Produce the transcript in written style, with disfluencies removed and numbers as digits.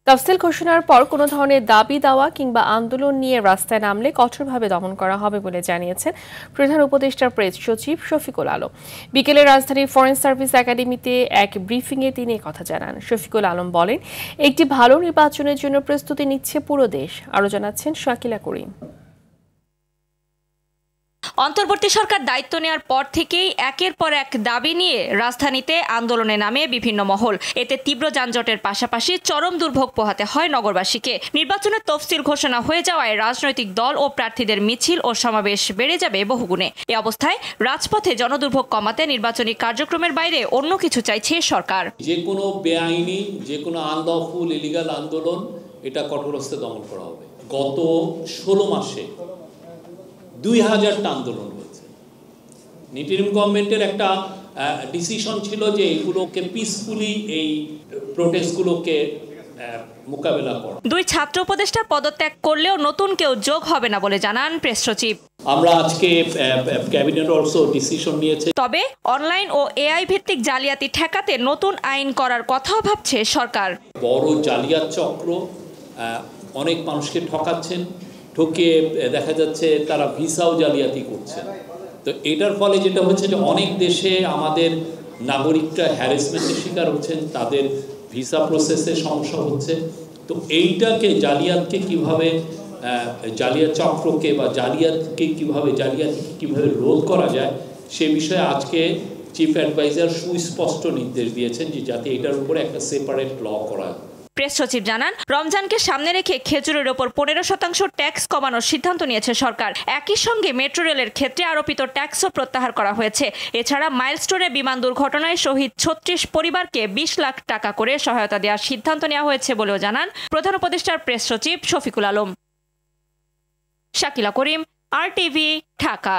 তফসিল ঘোষণার পর কোনো ধরনের দাবি দাওয়া কিংবা আন্দোলন নিয়ে রাস্তায় নামলে কঠোরভাবে দমন করা হবে বলে জানিয়েছেন প্রধান উপদেষ্টার প্রেস সচিব শফিকুল আলম। বিকেলে রাজধানীর ফরেন সার্ভিস একাডেমিতে এক ব্রিফিংয়ে তিনি কথা জানান। শফিকুল আলম বলেন, একটি ভালো নির্বাচনের জন্য প্রস্তুতি নিচ্ছে পুরো দেশ। আরও জানাচ্ছেন শাকিলা করিম। অন্তর্বর্তী সরকার দায়িত্ব নেওয়ার পর থেকেই একের পর এক দাবি নিয়ে রাজধানীতে আন্দোলনে নামে বিভিন্ন মহল। এতে তীব্র যানজটের পাশাপাশি চরম দুর্ভোগ পোহাতে হয় নগরবাসীকে। নির্বাচনের তফসিল ঘোষণা হয়ে যাওয়ায় রাজনৈতিক দল ও প্রার্থীদের মিছিল ও সমাবেশ বেড়ে যাবে বহুগুণে। এ অবস্থায় রাজপথে জনদুর্ভোগ কমাতে নির্বাচনী কার্যক্রমের বাইরে অন্য কিছু চাইছে সরকার। যে কোনো বেআইনি, যে কোনো আনলফুল ইলিগাল আন্দোলন এটা কঠোর হস্তে দমন করা হবে। গত 16 মাসে 2000টা আন্দোলন হয়েছে। ইন্টারিম গভর্নমেন্টের একটা ডিসিশন ছিল যে এগুলোকে পিসফুলি এই প্রোটেস্টগুলোকে মোকাবেলা করা। দুই ছাত্র উপদেষ্টা পদত্যাগ করলেও নতুন কেউ যোগ হবে না বলে জানান প্রেস সচিব। আমরা আজকে ক্যাবিনেট অলসো ডিসিশন নিয়েছে। তবে অনলাইন ও এআই ভিত্তিক জালিয়াতি ঠেকাতে নতুন আইন করার কথাও ভাবছে সরকার। বড় জালিয়াত চক্র অনেক মানুষকে ঠকাচ্ছেন, ঠকিয়ে দেখা যাচ্ছে তারা ভিসাও জালিয়াতি করছেন। তো এটার ফলে যেটা হচ্ছে যে অনেক দেশে আমাদের নাগরিকরা হ্যারাসমেন্টের শিকার হচ্ছেন, তাদের ভিসা প্রসেসে সমস্যা হচ্ছে। তো এইটাকে জালিয়াতকে কিভাবে, জালিয়াত চক্রকে বা জালিয়াতকে কিভাবে রোধ করা যায় সে বিষয়ে আজকে চিফ অ্যাডভাইজার সুস্পষ্ট নির্দেশ দিয়েছেন যে যাতে এটার উপরে একটা সেপারেট ল করা হয়। প্রেস সচিব জানান, রমজানকে সামনে রেখে খেজুরের ওপর 15% ট্যাক্স কমানোর সিদ্ধান্ত নিয়েছে সরকার। একই সঙ্গে মেট্রো রেলের ক্ষেত্রে আরোপিত ট্যাক্সও প্রত্যাহার করা হয়েছে। এছাড়া মাইলস্টোনে বিমান দুর্ঘটনায় শহীদ 36 পরিবারকে 20 লাখ টাকা করে সহায়তা দেওয়ার সিদ্ধান্ত নেওয়া হয়েছে বলেও জানান প্রধান উপদেষ্টার প্রেস সচিব শফিকুল আলম। শাকিলা করিম, RTV, ঢাকা।